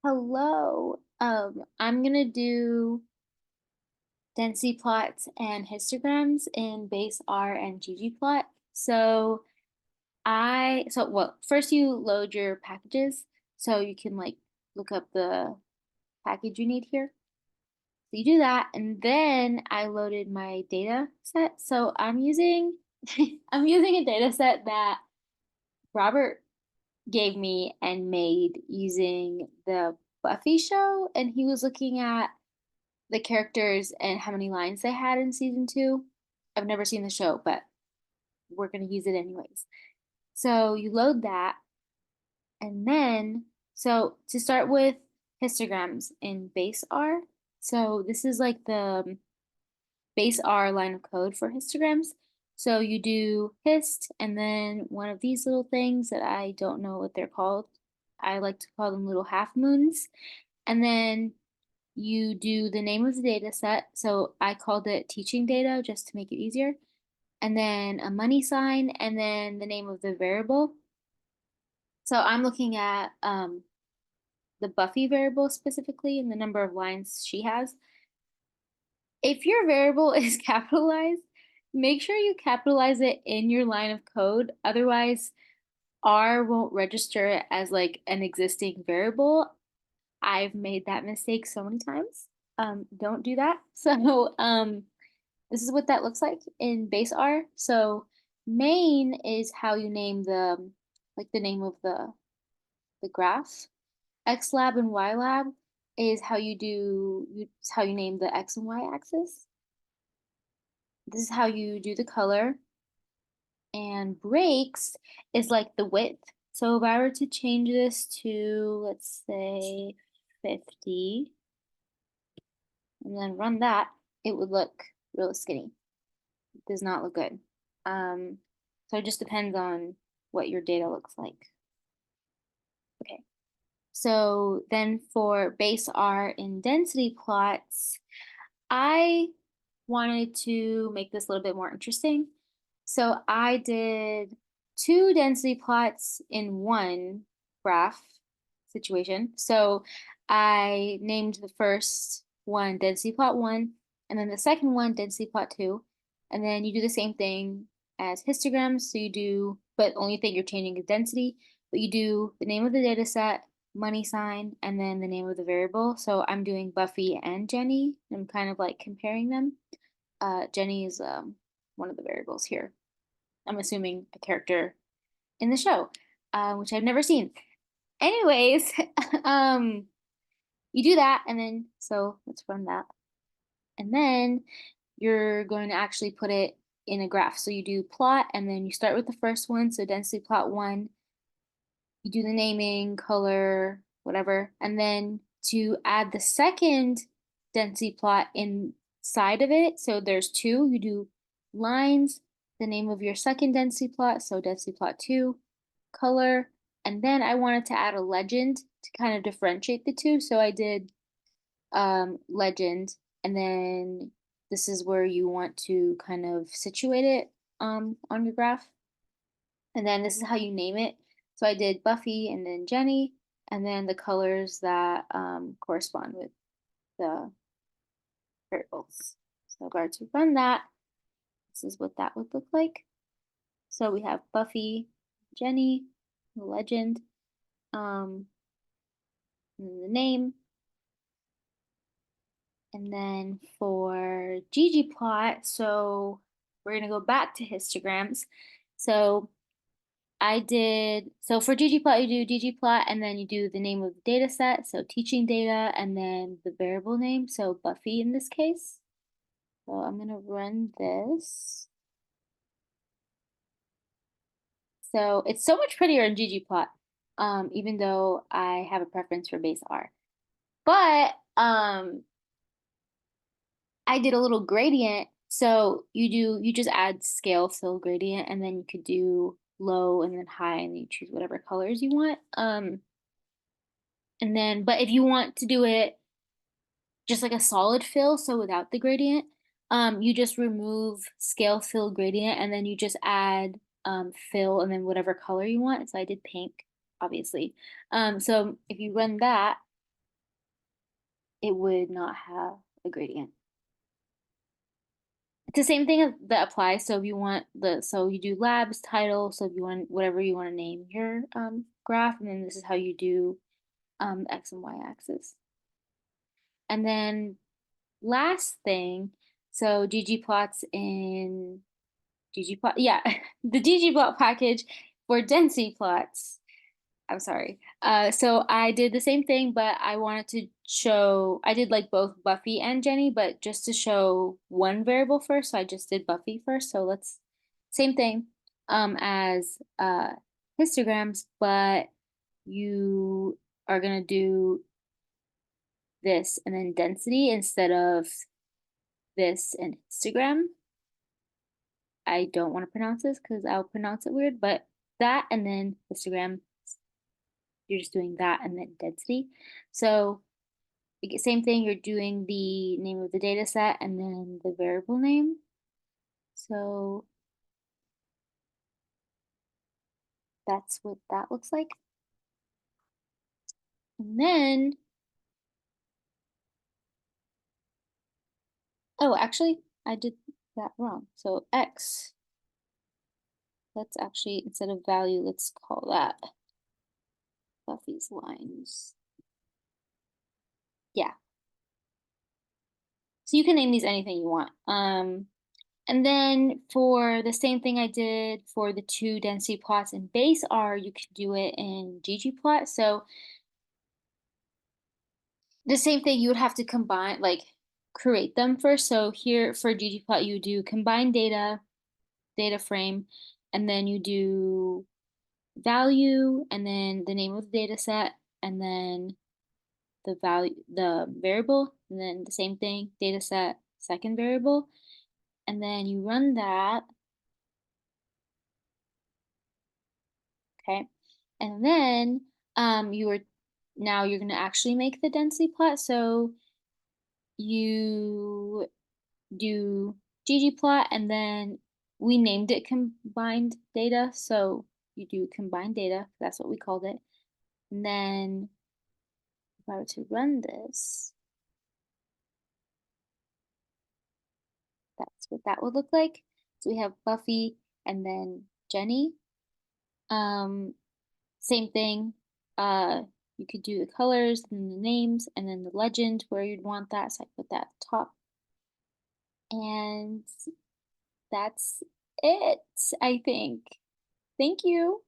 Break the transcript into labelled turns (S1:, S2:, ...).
S1: Hello. I'm gonna do density plots and histograms in base R and ggplot. Well, first you load your packages so you can like look up the package you need here. So you do that, and then I loaded my data set. So I'm using I'm using a data set that Robert gave me and made using the Buffy show, and he was looking at the characters and how many lines they had in season two. I've never seen the show, but we're going to use it anyways. So you load that, and then, so to start with histograms in base R. So this is like the base R line of code for histograms. So you do hist and then one of these little things that I don't know what they're called. I like to call them little half moons. And then you do the name of the data set. So I called it teaching data just to make it easier. And then a money sign, and then the name of the variable. So I'm looking at the Buffy variable specifically and the number of lines she has. If your variable is capitalized, make sure you capitalize it in your line of code. Otherwise, R won't register it as like an existing variable. I've made that mistake so many times. Don't do that. This is what that looks like in base R. So main is how you name the name of the graph. X lab and Y lab is how you name the X and Y axis. This is how you do the color. And breaks is like the width. So if I were to change this to, let's say, 50, and then run that, it would look real skinny. It does not look good. Um, so it just depends on what your data looks like. Okay. So then for base R in density plots, I wanted to make this a little bit more interesting. So I did two density plots in one graph situation. So I named the first one density plot one, and then the second one density plot two. And then you do the same thing as histograms. So you do, but only thing you're changing is density, but you do the name of the data set, money sign, and then the name of the variable. So I'm doing Buffy and Jenny. I'm kind of like comparing them. Jenny is one of the variables here. I'm assuming a character in the show, which I've never seen. Anyways, um, you do that, and then so let's run that, and then you're going to actually put it in a graph. So you do plot, and then you start with the first one, so density plot one. You do the naming, color, whatever, and then to add the second density plot inside of it. So there's two. You do lines, the name of your second density plot, so density plot two, color, and then I wanted to add a legend to kind of differentiate the two. So I did legend, and then this is where you want to kind of situate it on your graph. And then this is how you name it. So I did Buffy and then Jenny, and then the colors that correspond with the variables. So if I were to run that, this is what that would look like. So we have Buffy, Jenny, the legend, and the name. And then for ggplot, so we're going to go back to histograms. So so for ggplot, you do ggplot, and then you do the name of the data set, so teaching data, and then the variable name, so Buffy in this case. So I'm going to run this. So it's so much prettier in ggplot, even though I have a preference for base R. But I did a little gradient. So you just add scale fill gradient, and then you could do low and then high, and then you choose whatever colors you want. And then, but if you want to do it just like a solid fill, so without the gradient, you just remove scale fill gradient, and then you just add fill and then whatever color you want. So I did pink, obviously. So if you run that, it would not have a gradient. It's the same thing that applies. So if you want so you do labs title. So if you want whatever you want to name your graph, and then this is how you do X and Y axis. And then last thing, so ggplots in ggplot, yeah, the ggplot package for density plots. I'm sorry. So I did the same thing, but I wanted to show, I did like both Buffy and Jenny, but just to show one variable first, so I just did Buffy first. So let's, same thing as histograms, but you are gonna do this and then density instead of this and histogram. I don't want to pronounce this because I'll pronounce it weird, but that and then histogram, you're just doing that and then density. So same thing, you're doing the name of the data set and then the variable name. So that's what that looks like. And then, oh, actually, I did that wrong. So X, let's actually, instead of value, let's call that Buffy's lines. Yeah. So you can name these anything you want. And then for the same thing I did for the two density plots in base R, you could do it in ggplot. So the same thing, you would have to combine, like create them first. So here for ggplot, you do combine data, data frame, and then you do value, and then the name of the data set, and then the value, the variable, and then the same thing, data set, second variable. And then you run that. Okay. And then now you're gonna actually make the density plot. So you do ggplot and then we named it combined data. So you do combined data, that's what we called it. And then if I were to run this, that's what that would look like. So we have Buffy and then Jenny. Um, Same thing. Uh, you could do the colors and the names and then the legend where you'd want that. So I put that at the top. And that's it, I think. Thank you.